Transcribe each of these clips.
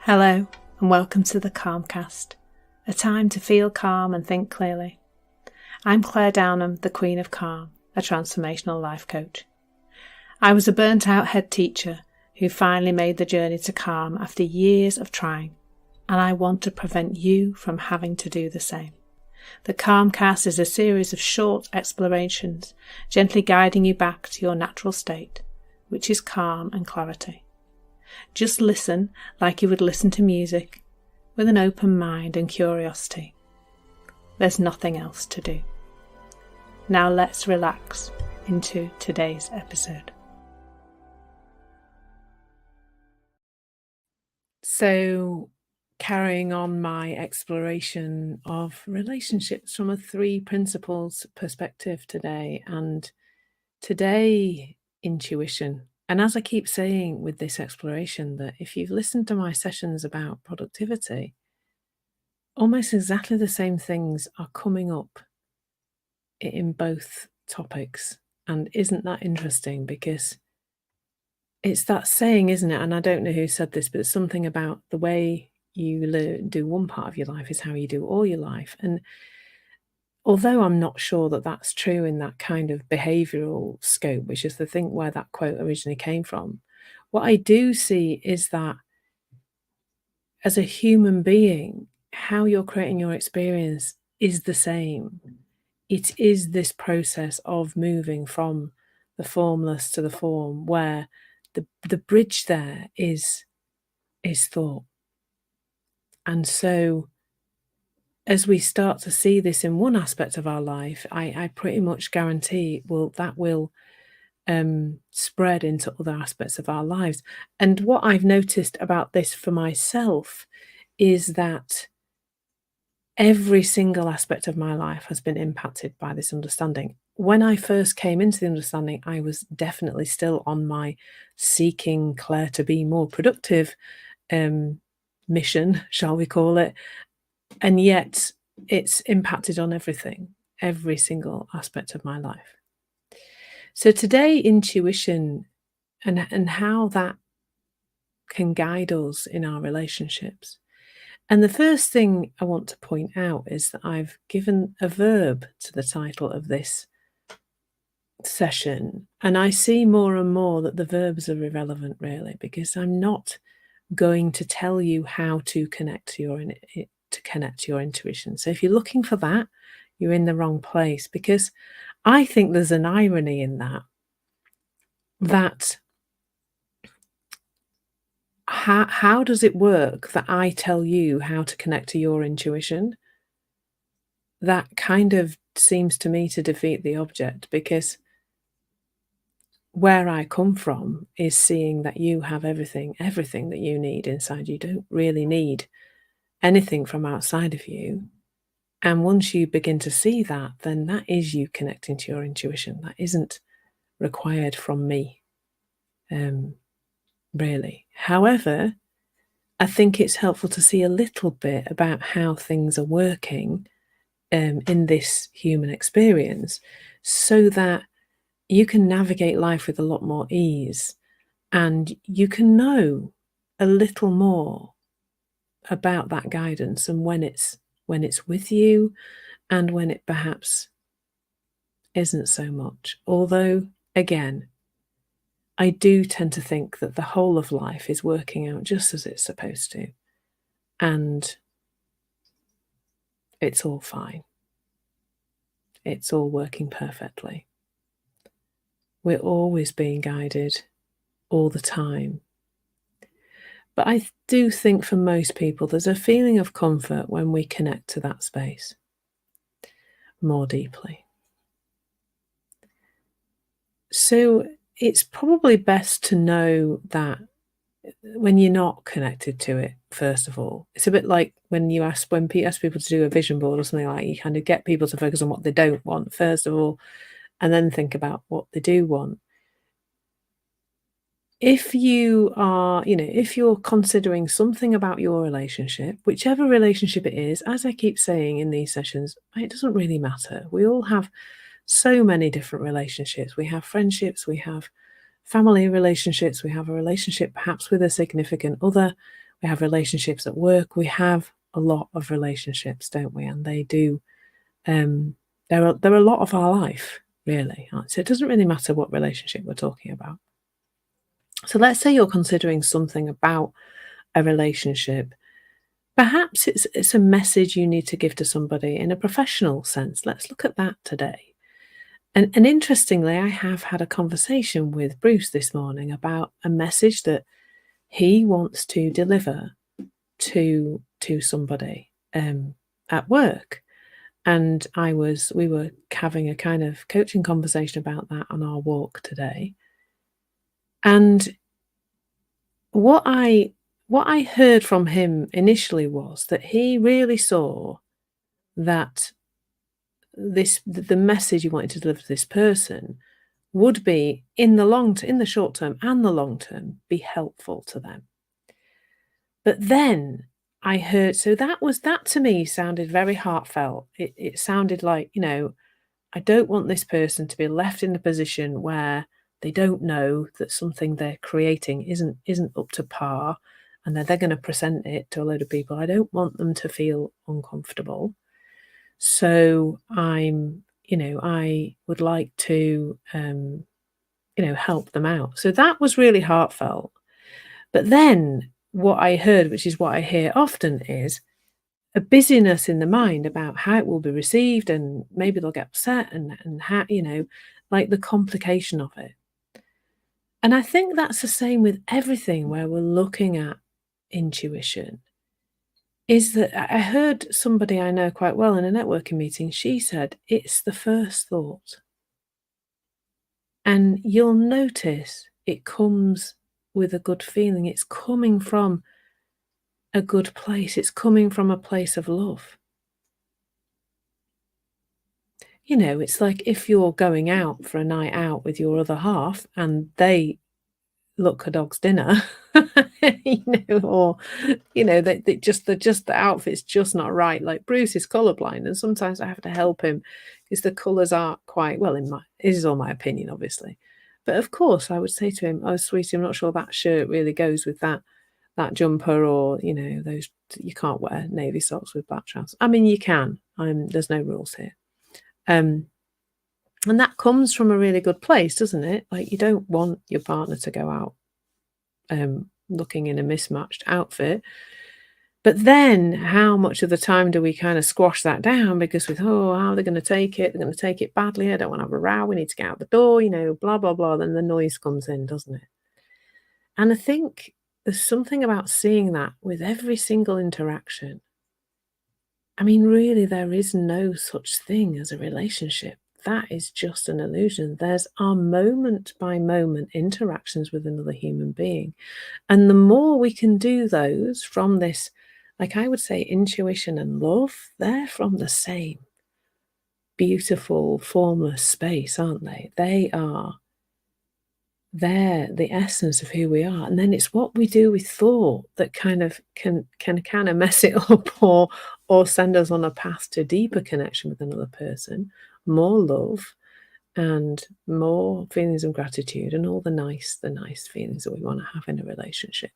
Hello and welcome to the Calmcast, a time to feel calm and think clearly. I'm Claire Downham, the Queen of Calm, a transformational life coach. I was a burnt out head teacher who finally made the journey to calm after years of trying, and I want to prevent you from having to do the same. The Calmcast is a series of short explorations, gently guiding you back to your natural state, which is calm and clarity. Just listen like you would listen to music, with an open mind and curiosity. There's nothing else to do. Now let's relax into today's episode. So, carrying on my exploration of relationships from a 3 principles perspective today, and today, intuition. And as I keep saying with this exploration, that if you've listened to my sessions about productivity, almost exactly the same things are coming up in both topics. And isn't that interesting? Because it's that saying, isn't it? And I don't know who said this, but it's something about the way you do one part of your life is how you do all your life. And although I'm not sure that that's true in that kind of behavioural scope, which is the thing where that quote originally came from, what I do see is that as a human being, how you're creating your experience is the same. It is this process of moving from the formless to the form, where the bridge there is thought. And so as we start to see this in one aspect of our life, I pretty much guarantee that will spread into other aspects of our lives. And what I've noticed about this for myself is that every single aspect of my life has been impacted by this understanding. When I first came into the understanding, I was definitely still on my seeking Claire to be more productive mission, shall we call it. And yet it's impacted on everything, every single aspect of my life. So today, intuition and how that can guide us in our relationships. And the first thing I want to point out is that I've given a verb to the title of this session. And I see more and more that the verbs are irrelevant, really, because I'm not going to tell you how to connect to your intuition. So if you're looking for that, you're in the wrong place, because I think there's an irony in that how does it work that I tell you how to connect to your intuition? That kind of seems to me to defeat the object, because where I come from is seeing that you have everything that you need inside. You don't really need anything from outside of you. And once you begin to see that, then that is you connecting to your intuition. That isn't required from me, really. However, I think it's helpful to see a little bit about how things are working in this human experience, so that you can navigate life with a lot more ease, and you can know a little more about that guidance, and when it's with you and when it perhaps isn't so much. Although, again, I do tend to think that the whole of life is working out just as it's supposed to, and it's all fine. It's all working perfectly. We're always being guided all the time. But I do think for most people, there's a feeling of comfort when we connect to that space more deeply. So it's probably best to know that when you're not connected to it, first of all, it's a bit like when you ask people to do a vision board or something, like you kind of get people to focus on what they don't want, first of all, and then think about what they do want. If you are, if you're considering something about your relationship, whichever relationship it is, as I keep saying in these sessions, it doesn't really matter. We all have so many different relationships. We have friendships, we have family relationships, we have a relationship perhaps with a significant other, We have relationships at work. We have a lot of relationships, don't we? And they do, they're a lot of our life, really. So it doesn't really matter what relationship we're talking about. So let's say you're considering something about a relationship. Perhaps it's a message you need to give to somebody in a professional sense. Let's look at that today. And interestingly, I have had a conversation with Bruce this morning about a message that he wants to deliver to somebody at work. And we were having a kind of coaching conversation about that on our walk today. And what I heard from him initially was that he really saw that the message he wanted to deliver to this person would be in the short term and the long term, be helpful to them. But then I heard, so that to me sounded very heartfelt. It sounded like, I don't want this person to be left in a position where they don't know that something they're creating isn't up to par, and they're going to present it to a load of people. I don't want them to feel uncomfortable. So I would like to, help them out. So that was really heartfelt. But then what I heard, which is what I hear often, is a busyness in the mind about how it will be received, and maybe they'll get upset, and how, like the complication of it. And I think that's the same with everything where we're looking at intuition. Is that I heard somebody I know quite well in a networking meeting, she said, it's the first thought. And you'll notice it comes with a good feeling. It's coming from a good place. It's coming from a place of love. It's like if you're going out for a night out with your other half and they look a dog's dinner, or they just the outfit's just not right. Like Bruce is colourblind, and sometimes I have to help him because the colours aren't quite well. This is all my opinion, obviously, but of course I would say to him, "Oh, sweetie, I'm not sure that shirt really goes with that jumper, or those, you can't wear navy socks with black trousers." I mean, you can. There's no rules here. And that comes from a really good place, doesn't it? Like, you don't want your partner to go out looking in a mismatched outfit. But then how much of the time do we kind of squash that down because how are they going to take it? They're going to take it badly. I don't want to have a row. We need to get out the door, blah, blah, blah. Then the noise comes in, doesn't it? And I think there's something about seeing that with every single interaction. I mean, really, there is no such thing as a relationship. That is just an illusion. There's our moment by moment interactions with another human being. And the more we can do those from this, like I would say, intuition and love, they're from the same beautiful, formless space, aren't they? They're the essence of who we are. And then it's what we do with thought that kind of can kind of mess it up, or send us on a path to deeper connection with another person, more love, and more feelings of gratitude, and all the nice feelings that we want to have in a relationship.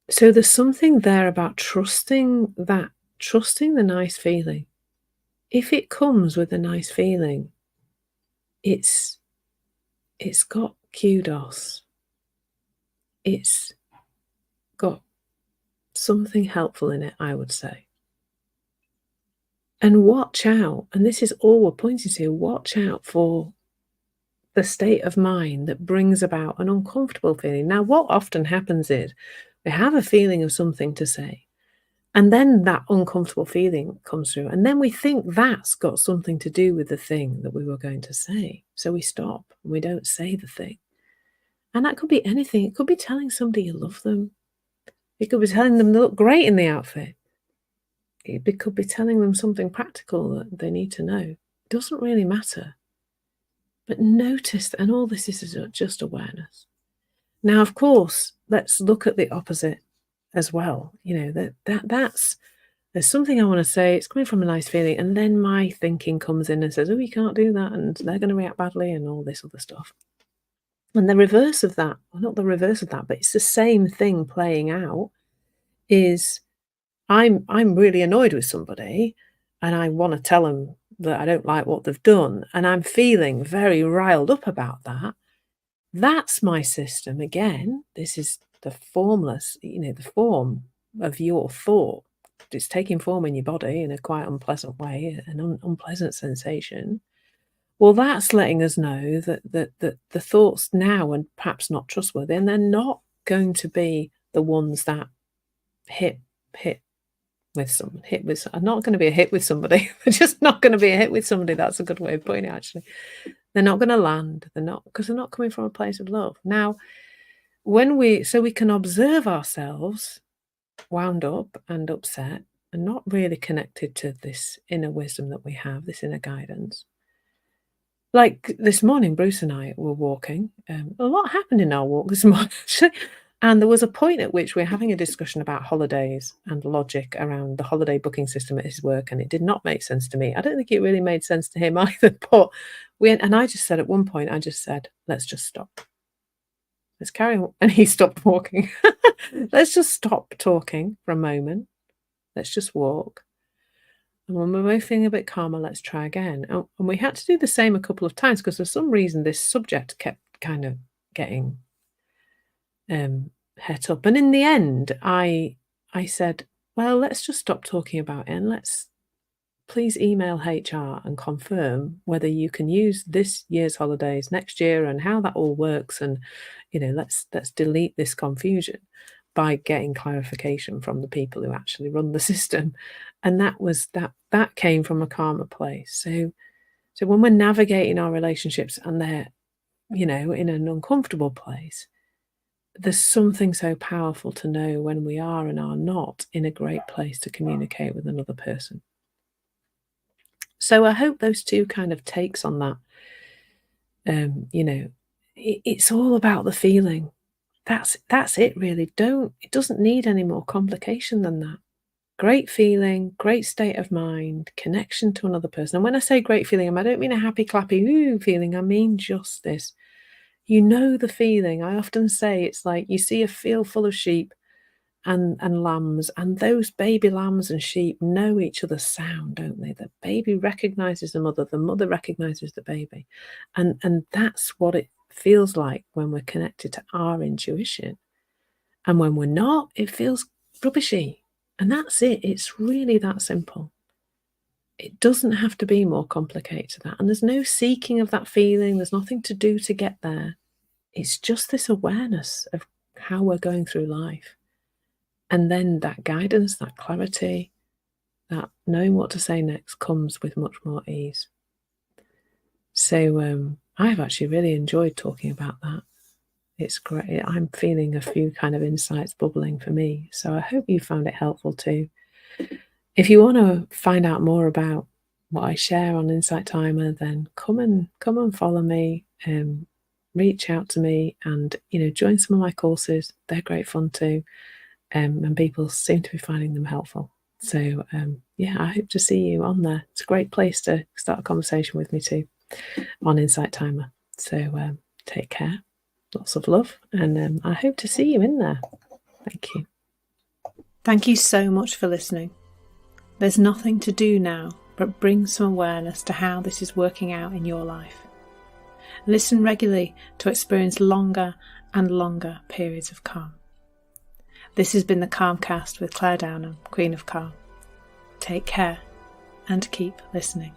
So there's something there about trusting the nice feeling. If it comes with a nice feeling, it's got kudos. It's got something helpful in it, I would say. And watch out, and this is all we're pointing to, watch out for the state of mind that brings about an uncomfortable feeling. Now, what often happens is we have a feeling of something to say, and then that uncomfortable feeling comes through, and then we think that's got something to do with the thing that we were going to say. So we stop and we don't say the thing. And that could be anything. It could be telling somebody you love them. It could be telling them they look great in the outfit. It could be telling them something practical that they need to know. It doesn't really matter. But notice, and all this is just awareness. Now, of course, let's look at the opposite as well. That's there's something I want to say. It's coming from a nice feeling, and then my thinking comes in and says, "Oh, you can't do that, and they're going to react badly," and all this other stuff. And the reverse of that, well, not the reverse of that, but it's the same thing playing out, is I'm really annoyed with somebody and I wanna tell them that I don't like what they've done, and I'm feeling very riled up about that. That's my system again. This is the formless, the form of your thought. It's taking form in your body in a quite unpleasant way, an unpleasant sensation. Well, that's letting us know that the thoughts now are perhaps not trustworthy, and they're not going to be the ones that hit hit hit with are not gonna be a hit with somebody. They're just not gonna be a hit with somebody. That's a good way of putting it, actually. They're not gonna land. They're not, because they're not coming from a place of love. Now, so we can observe ourselves wound up and upset and not really connected to this inner wisdom that we have, this inner guidance. Like this morning, Bruce and I were walking. A lot happened in our walk this morning, actually. And there was a point at which we were having a discussion about holidays and logic around the holiday booking system at his work, and it did not make sense to me. I don't think it really made sense to him either. But I just said at one point, I just said, let's just stop. Let's carry on. And he stopped walking. Let's just stop talking for a moment. Let's just walk. And when we're both feeling a bit calmer, let's try again. And we had to do the same a couple of times because for some reason this subject kept kind of getting het up. And in the end, I said, well, let's just stop talking about it and let's please email HR and confirm whether you can use this year's holidays next year and how that all works. And, let's delete this confusion by getting clarification from the people who actually run the system. And that came from a calmer place. So when we're navigating our relationships and they're, in an uncomfortable place, there's something so powerful to know when we are and are not in a great place to communicate with another person. So I hope those two kind of takes on that, it's all about the feeling. That's it really. It doesn't need any more complication than that. Great feeling, great state of mind, connection to another person. And when I say great feeling, I don't mean a happy, clappy, ooh feeling. I mean just this. The feeling. I often say it's like you see a field full of sheep and lambs, and those baby lambs and sheep know each other's sound, don't they? The baby recognizes the mother recognizes the baby. And that's what it feels like when we're connected to our intuition. And when we're not, it feels rubbishy. And that's it. It's really that simple. It doesn't have to be more complicated to that. And there's no seeking of that feeling. There's nothing to do to get there. It's just this awareness of how we're going through life. And then that guidance, that clarity, that knowing what to say next comes with much more ease. So I've actually really enjoyed talking about that. It's great. I'm feeling a few kind of insights bubbling for me. So I hope you found it helpful too. If you want to find out more about what I share on Insight Timer, then come and follow me. Reach out to me and join some of my courses. They're great fun too. And people seem to be finding them helpful. So I hope to see you on there. It's a great place to start a conversation with me too on Insight Timer. So take care, lots of love, and I hope to see you in there. Thank you. Thank you so much for listening. There's nothing to do now but bring some awareness to how this is working out in your life. Listen regularly to experience longer and longer periods of calm. This has been the Calmcast with Claire Downham, Queen of Calm. Take care and keep listening.